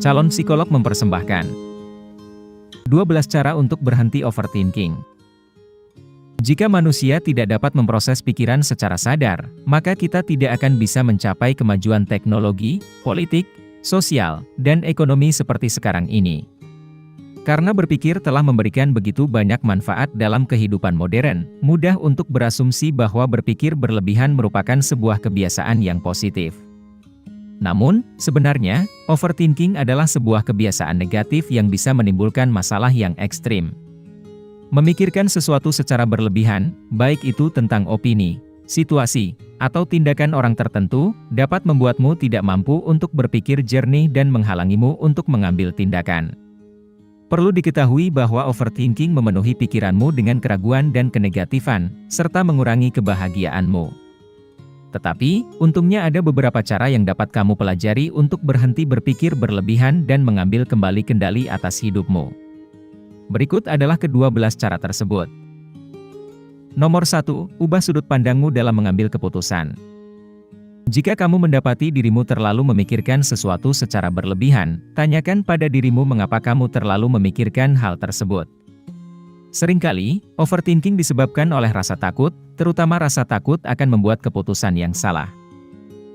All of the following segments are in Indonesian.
Calon psikolog mempersembahkan 12 cara untuk berhenti overthinking. Jika manusia tidak dapat memproses pikiran secara sadar, maka kita tidak akan bisa mencapai kemajuan teknologi, politik, sosial, dan ekonomi seperti sekarang ini. Karena berpikir telah memberikan begitu banyak manfaat dalam kehidupan modern, mudah untuk berasumsi bahwa berpikir berlebihan merupakan sebuah kebiasaan yang positif. Namun, sebenarnya, overthinking adalah sebuah kebiasaan negatif yang bisa menimbulkan masalah yang ekstrim. Memikirkan sesuatu secara berlebihan, baik itu tentang opini, situasi, atau tindakan orang tertentu, dapat membuatmu tidak mampu untuk berpikir jernih dan menghalangimu untuk mengambil tindakan. Perlu diketahui bahwa overthinking memenuhi pikiranmu dengan keraguan dan kenegatifan, serta mengurangi kebahagiaanmu. Tetapi, untungnya ada beberapa cara yang dapat kamu pelajari untuk berhenti berpikir berlebihan dan mengambil kembali kendali atas hidupmu. Berikut adalah ke-12 cara tersebut. Nomor 1, ubah sudut pandangmu dalam mengambil keputusan. Jika kamu mendapati dirimu terlalu memikirkan sesuatu secara berlebihan, tanyakan pada dirimu mengapa kamu terlalu memikirkan hal tersebut. Seringkali, overthinking disebabkan oleh rasa takut, terutama rasa takut akan membuat keputusan yang salah.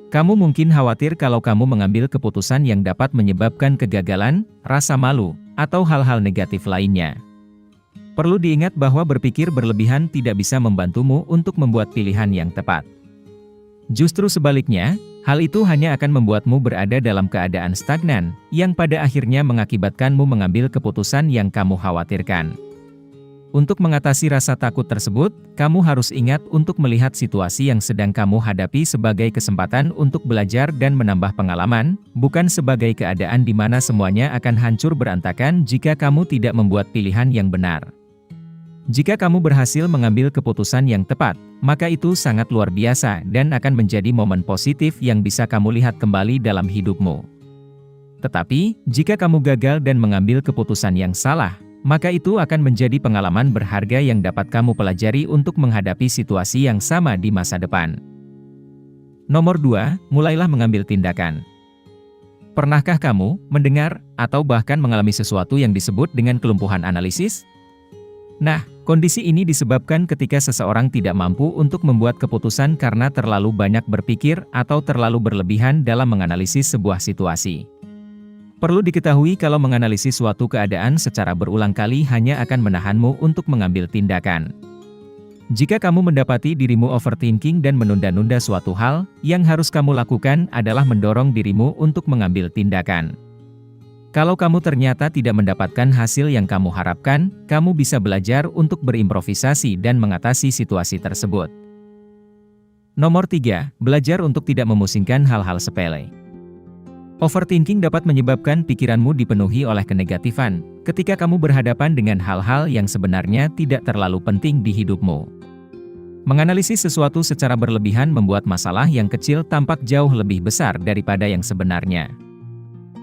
Kamu mungkin khawatir kalau kamu mengambil keputusan yang dapat menyebabkan kegagalan, rasa malu, atau hal-hal negatif lainnya. Perlu diingat bahwa berpikir berlebihan tidak bisa membantumu untuk membuat pilihan yang tepat. Justru sebaliknya, hal itu hanya akan membuatmu berada dalam keadaan stagnan, yang pada akhirnya mengakibatkanmu mengambil keputusan yang kamu khawatirkan. Untuk mengatasi rasa takut tersebut, kamu harus ingat untuk melihat situasi yang sedang kamu hadapi sebagai kesempatan untuk belajar dan menambah pengalaman, bukan sebagai keadaan di mana semuanya akan hancur berantakan jika kamu tidak membuat pilihan yang benar. Jika kamu berhasil mengambil keputusan yang tepat, maka itu sangat luar biasa dan akan menjadi momen positif yang bisa kamu lihat kembali dalam hidupmu. Tetapi, jika kamu gagal dan mengambil keputusan yang salah, maka itu akan menjadi pengalaman berharga yang dapat kamu pelajari untuk menghadapi situasi yang sama di masa depan. Nomor 2, mulailah mengambil tindakan. Pernahkah kamu mendengar atau bahkan mengalami sesuatu yang disebut dengan kelumpuhan analisis? Nah, kondisi ini disebabkan ketika seseorang tidak mampu untuk membuat keputusan karena terlalu banyak berpikir atau terlalu berlebihan dalam menganalisis sebuah situasi. Perlu diketahui kalau menganalisis suatu keadaan secara berulang kali hanya akan menahanmu untuk mengambil tindakan. Jika kamu mendapati dirimu overthinking dan menunda-nunda suatu hal, yang harus kamu lakukan adalah mendorong dirimu untuk mengambil tindakan. Kalau kamu ternyata tidak mendapatkan hasil yang kamu harapkan, kamu bisa belajar untuk berimprovisasi dan mengatasi situasi tersebut. Nomor 3, belajar untuk tidak memusingkan hal-hal sepele. Overthinking dapat menyebabkan pikiranmu dipenuhi oleh kenegatifan, ketika kamu berhadapan dengan hal-hal yang sebenarnya tidak terlalu penting di hidupmu. Menganalisis sesuatu secara berlebihan membuat masalah yang kecil tampak jauh lebih besar daripada yang sebenarnya.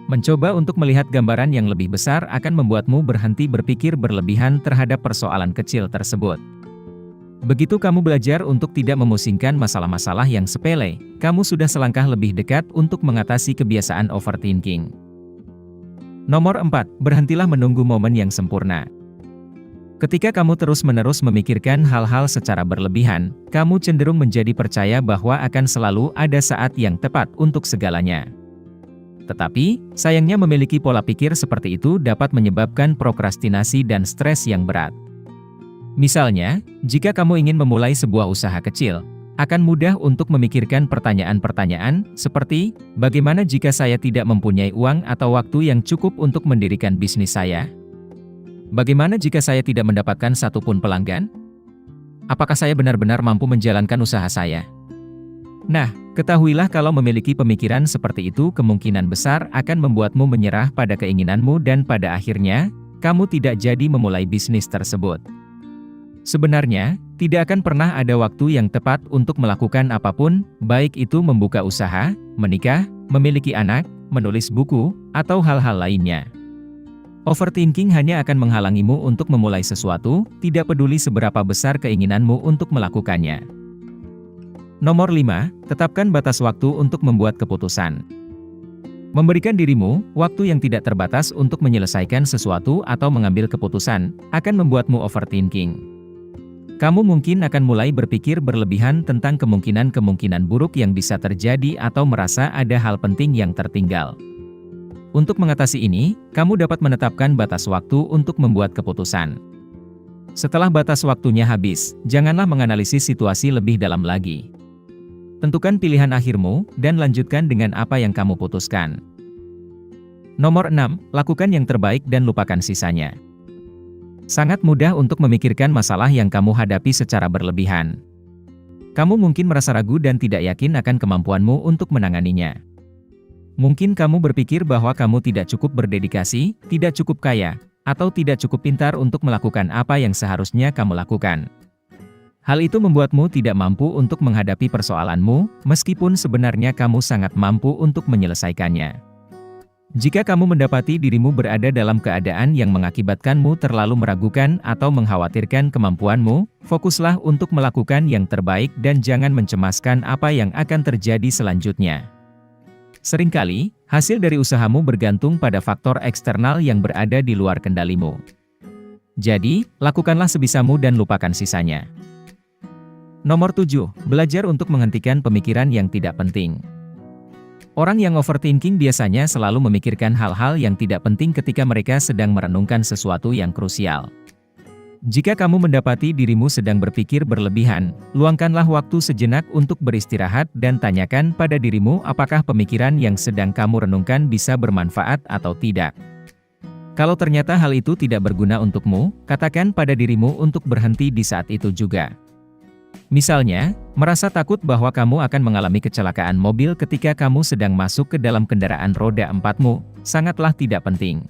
Mencoba untuk melihat gambaran yang lebih besar akan membuatmu berhenti berpikir berlebihan terhadap persoalan kecil tersebut. Begitu kamu belajar untuk tidak memusingkan masalah-masalah yang sepele, kamu sudah selangkah lebih dekat untuk mengatasi kebiasaan overthinking. Nomor 4, berhentilah menunggu momen yang sempurna. Ketika kamu terus-menerus memikirkan hal-hal secara berlebihan, kamu cenderung menjadi percaya bahwa akan selalu ada saat yang tepat untuk segalanya. Tetapi, sayangnya memiliki pola pikir seperti itu dapat menyebabkan prokrastinasi dan stres yang berat. Misalnya, jika kamu ingin memulai sebuah usaha kecil, akan mudah untuk memikirkan pertanyaan-pertanyaan, seperti, bagaimana jika saya tidak mempunyai uang atau waktu yang cukup untuk mendirikan bisnis saya? Bagaimana jika saya tidak mendapatkan satupun pelanggan? Apakah saya benar-benar mampu menjalankan usaha saya? Nah, ketahuilah kalau memiliki pemikiran seperti itu kemungkinan besar akan membuatmu menyerah pada keinginanmu dan pada akhirnya, kamu tidak jadi memulai bisnis tersebut. Sebenarnya, tidak akan pernah ada waktu yang tepat untuk melakukan apapun, baik itu membuka usaha, menikah, memiliki anak, menulis buku, atau hal-hal lainnya. Overthinking hanya akan menghalangimu untuk memulai sesuatu, tidak peduli seberapa besar keinginanmu untuk melakukannya. Nomor 5, tetapkan batas waktu untuk membuat keputusan. Memberikan dirimu waktu yang tidak terbatas untuk menyelesaikan sesuatu atau mengambil keputusan akan membuatmu overthinking. Kamu mungkin akan mulai berpikir berlebihan tentang kemungkinan-kemungkinan buruk yang bisa terjadi atau merasa ada hal penting yang tertinggal. Untuk mengatasi ini, kamu dapat menetapkan batas waktu untuk membuat keputusan. Setelah batas waktunya habis, janganlah menganalisis situasi lebih dalam lagi. Tentukan pilihan akhirmu, dan lanjutkan dengan apa yang kamu putuskan. Nomor 6, lakukan yang terbaik dan lupakan sisanya. Sangat mudah untuk memikirkan masalah yang kamu hadapi secara berlebihan. Kamu mungkin merasa ragu dan tidak yakin akan kemampuanmu untuk menanganinya. Mungkin kamu berpikir bahwa kamu tidak cukup berdedikasi, tidak cukup kaya, atau tidak cukup pintar untuk melakukan apa yang seharusnya kamu lakukan. Hal itu membuatmu tidak mampu untuk menghadapi persoalanmu, meskipun sebenarnya kamu sangat mampu untuk menyelesaikannya. Jika kamu mendapati dirimu berada dalam keadaan yang mengakibatkanmu terlalu meragukan atau mengkhawatirkan kemampuanmu, fokuslah untuk melakukan yang terbaik dan jangan mencemaskan apa yang akan terjadi selanjutnya. Seringkali, hasil dari usahamu bergantung pada faktor eksternal yang berada di luar kendalimu. Jadi, lakukanlah sebisamu dan lupakan sisanya. Nomor 7, belajar untuk menghentikan pemikiran yang tidak penting. Orang yang overthinking biasanya selalu memikirkan hal-hal yang tidak penting ketika mereka sedang merenungkan sesuatu yang krusial. Jika kamu mendapati dirimu sedang berpikir berlebihan, luangkanlah waktu sejenak untuk beristirahat dan tanyakan pada dirimu apakah pemikiran yang sedang kamu renungkan bisa bermanfaat atau tidak. Kalau ternyata hal itu tidak berguna untukmu, katakan pada dirimu untuk berhenti di saat itu juga. Misalnya, merasa takut bahwa kamu akan mengalami kecelakaan mobil ketika kamu sedang masuk ke dalam kendaraan roda 4-mu, sangatlah tidak penting.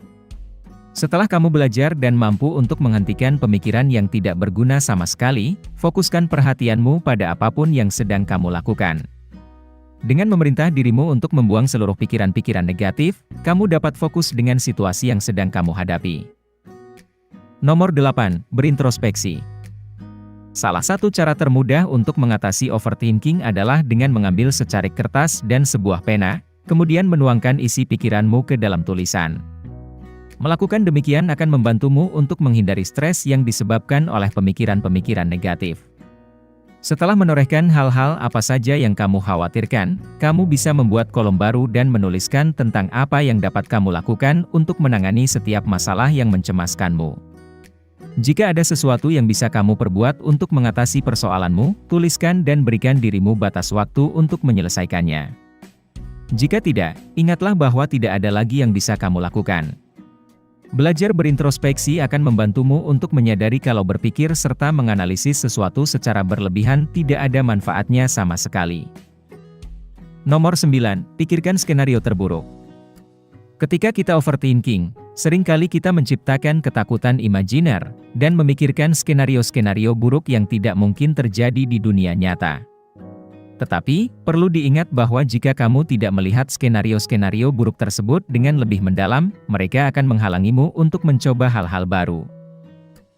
Setelah kamu belajar dan mampu untuk menghentikan pemikiran yang tidak berguna sama sekali, fokuskan perhatianmu pada apapun yang sedang kamu lakukan. Dengan memerintah dirimu untuk membuang seluruh pikiran-pikiran negatif, kamu dapat fokus dengan situasi yang sedang kamu hadapi. Nomor 8, berintrospeksi. Salah satu cara termudah untuk mengatasi overthinking adalah dengan mengambil secarik kertas dan sebuah pena, kemudian menuangkan isi pikiranmu ke dalam tulisan. Melakukan demikian akan membantumu untuk menghindari stres yang disebabkan oleh pemikiran-pemikiran negatif. Setelah menorehkan hal-hal apa saja yang kamu khawatirkan, kamu bisa membuat kolom baru dan menuliskan tentang apa yang dapat kamu lakukan untuk menangani setiap masalah yang mencemaskanmu. Jika ada sesuatu yang bisa kamu perbuat untuk mengatasi persoalanmu, tuliskan dan berikan dirimu batas waktu untuk menyelesaikannya. Jika tidak, ingatlah bahwa tidak ada lagi yang bisa kamu lakukan. Belajar berintrospeksi akan membantumu untuk menyadari kalau berpikir serta menganalisis sesuatu secara berlebihan tidak ada manfaatnya sama sekali. Nomor 9, pikirkan skenario terburuk. Ketika kita overthinking, seringkali kita menciptakan ketakutan imajiner, dan memikirkan skenario-skenario buruk yang tidak mungkin terjadi di dunia nyata. Tetapi, perlu diingat bahwa jika kamu tidak melihat skenario-skenario buruk tersebut dengan lebih mendalam, mereka akan menghalangimu untuk mencoba hal-hal baru.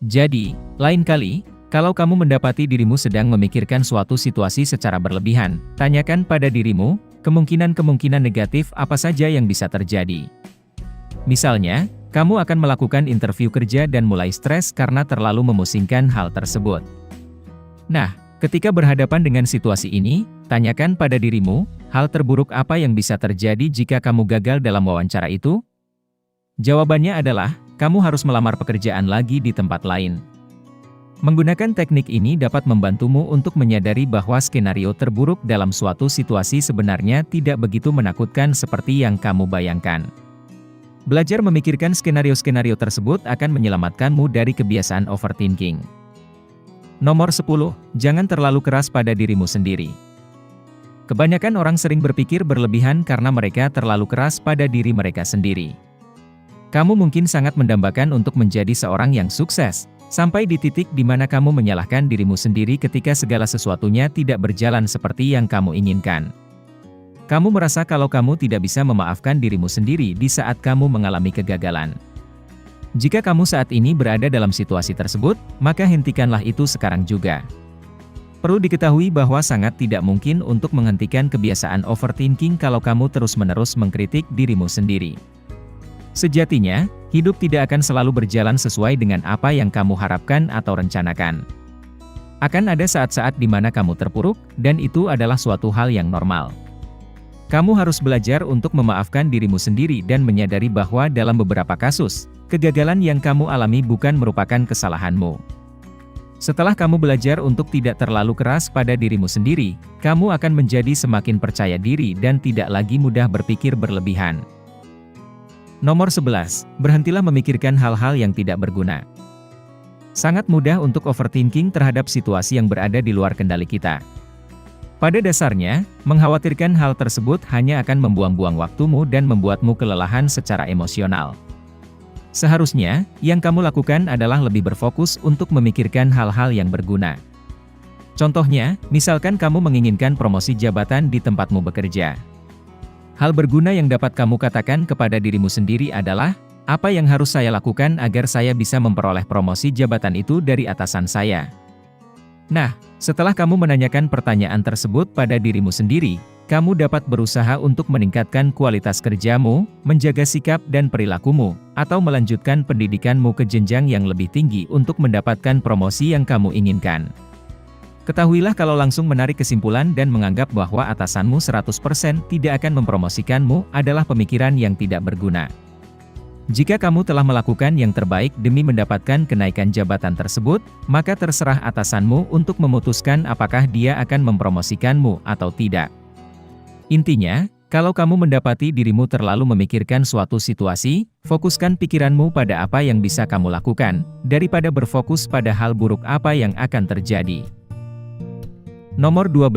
Jadi, lain kali, kalau kamu mendapati dirimu sedang memikirkan suatu situasi secara berlebihan, tanyakan pada dirimu, kemungkinan-kemungkinan negatif apa saja yang bisa terjadi. Misalnya, kamu akan melakukan interview kerja dan mulai stres karena terlalu memusingkan hal tersebut. Nah, ketika berhadapan dengan situasi ini, tanyakan pada dirimu, hal terburuk apa yang bisa terjadi jika kamu gagal dalam wawancara itu? Jawabannya adalah, kamu harus melamar pekerjaan lagi di tempat lain. Menggunakan teknik ini dapat membantumu untuk menyadari bahwa skenario terburuk dalam suatu situasi sebenarnya tidak begitu menakutkan seperti yang kamu bayangkan. Belajar memikirkan skenario-skenario tersebut akan menyelamatkanmu dari kebiasaan overthinking. Nomor 10, jangan terlalu keras pada dirimu sendiri. Kebanyakan orang sering berpikir berlebihan karena mereka terlalu keras pada diri mereka sendiri. Kamu mungkin sangat mendambakan untuk menjadi seorang yang sukses, sampai di titik di mana kamu menyalahkan dirimu sendiri ketika segala sesuatunya tidak berjalan seperti yang kamu inginkan. Kamu merasa kalau kamu tidak bisa memaafkan dirimu sendiri di saat kamu mengalami kegagalan. Jika kamu saat ini berada dalam situasi tersebut, maka hentikanlah itu sekarang juga. Perlu diketahui bahwa sangat tidak mungkin untuk menghentikan kebiasaan overthinking kalau kamu terus-menerus mengkritik dirimu sendiri. Sejatinya, hidup tidak akan selalu berjalan sesuai dengan apa yang kamu harapkan atau rencanakan. Akan ada saat-saat di mana kamu terpuruk, dan itu adalah suatu hal yang normal. Kamu harus belajar untuk memaafkan dirimu sendiri dan menyadari bahwa dalam beberapa kasus, kegagalan yang kamu alami bukan merupakan kesalahanmu. Setelah kamu belajar untuk tidak terlalu keras pada dirimu sendiri, kamu akan menjadi semakin percaya diri dan tidak lagi mudah berpikir berlebihan. Nomor 11, berhentilah memikirkan hal-hal yang tidak berguna. Sangat mudah untuk overthinking terhadap situasi yang berada di luar kendali kita. Pada dasarnya, mengkhawatirkan hal tersebut hanya akan membuang-buang waktumu dan membuatmu kelelahan secara emosional. Seharusnya, yang kamu lakukan adalah lebih berfokus untuk memikirkan hal-hal yang berguna. Contohnya, misalkan kamu menginginkan promosi jabatan di tempatmu bekerja. Hal berguna yang dapat kamu katakan kepada dirimu sendiri adalah, apa yang harus saya lakukan agar saya bisa memperoleh promosi jabatan itu dari atasan saya? Nah, setelah kamu menanyakan pertanyaan tersebut pada dirimu sendiri, kamu dapat berusaha untuk meningkatkan kualitas kerjamu, menjaga sikap dan perilakumu, atau melanjutkan pendidikanmu ke jenjang yang lebih tinggi untuk mendapatkan promosi yang kamu inginkan. Ketahuilah kalau langsung menarik kesimpulan dan menganggap bahwa atasanmu 100% tidak akan mempromosikanmu adalah pemikiran yang tidak berguna. Jika kamu telah melakukan yang terbaik demi mendapatkan kenaikan jabatan tersebut, maka terserah atasanmu untuk memutuskan apakah dia akan mempromosikanmu atau tidak. Intinya, kalau kamu mendapati dirimu terlalu memikirkan suatu situasi, fokuskan pikiranmu pada apa yang bisa kamu lakukan, daripada berfokus pada hal buruk apa yang akan terjadi. Nomor 12,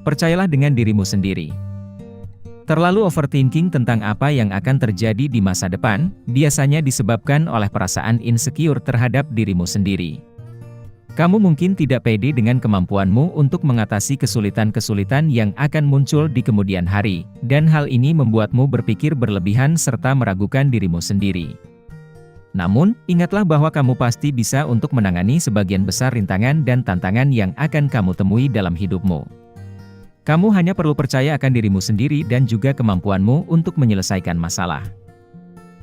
percayalah dengan dirimu sendiri. Terlalu overthinking tentang apa yang akan terjadi di masa depan, biasanya disebabkan oleh perasaan insecure terhadap dirimu sendiri. Kamu mungkin tidak pede dengan kemampuanmu untuk mengatasi kesulitan-kesulitan yang akan muncul di kemudian hari, dan hal ini membuatmu berpikir berlebihan serta meragukan dirimu sendiri. Namun, ingatlah bahwa kamu pasti bisa untuk menangani sebagian besar rintangan dan tantangan yang akan kamu temui dalam hidupmu. Kamu hanya perlu percaya akan dirimu sendiri dan juga kemampuanmu untuk menyelesaikan masalah.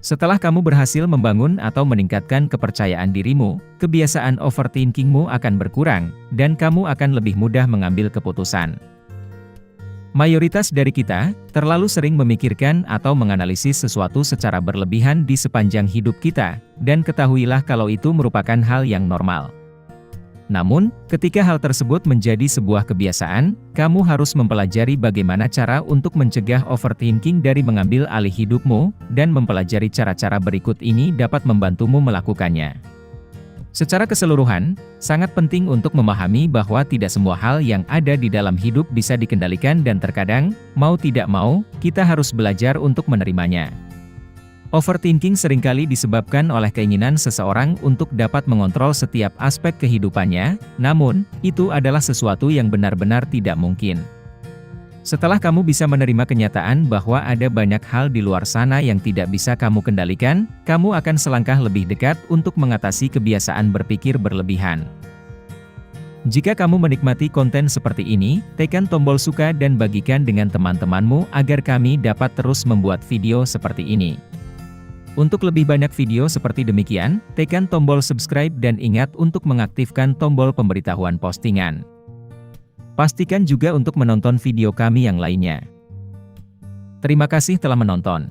Setelah kamu berhasil membangun atau meningkatkan kepercayaan dirimu, kebiasaan overthinkingmu akan berkurang, dan kamu akan lebih mudah mengambil keputusan. Mayoritas dari kita, terlalu sering memikirkan atau menganalisis sesuatu secara berlebihan di sepanjang hidup kita, dan ketahuilah kalau itu merupakan hal yang normal. Namun, ketika hal tersebut menjadi sebuah kebiasaan, kamu harus mempelajari bagaimana cara untuk mencegah overthinking dari mengambil alih hidupmu, dan mempelajari cara-cara berikut ini dapat membantumu melakukannya. Secara keseluruhan, sangat penting untuk memahami bahwa tidak semua hal yang ada di dalam hidup bisa dikendalikan dan terkadang, mau tidak mau, kita harus belajar untuk menerimanya. Overthinking seringkali disebabkan oleh keinginan seseorang untuk dapat mengontrol setiap aspek kehidupannya, namun, itu adalah sesuatu yang benar-benar tidak mungkin. Setelah kamu bisa menerima kenyataan bahwa ada banyak hal di luar sana yang tidak bisa kamu kendalikan, kamu akan selangkah lebih dekat untuk mengatasi kebiasaan berpikir berlebihan. Jika kamu menikmati konten seperti ini, tekan tombol suka dan bagikan dengan teman-temanmu agar kami dapat terus membuat video seperti ini. Untuk lebih banyak video seperti demikian, tekan tombol subscribe dan ingat untuk mengaktifkan tombol pemberitahuan postingan. Pastikan juga untuk menonton video kami yang lainnya. Terima kasih telah menonton.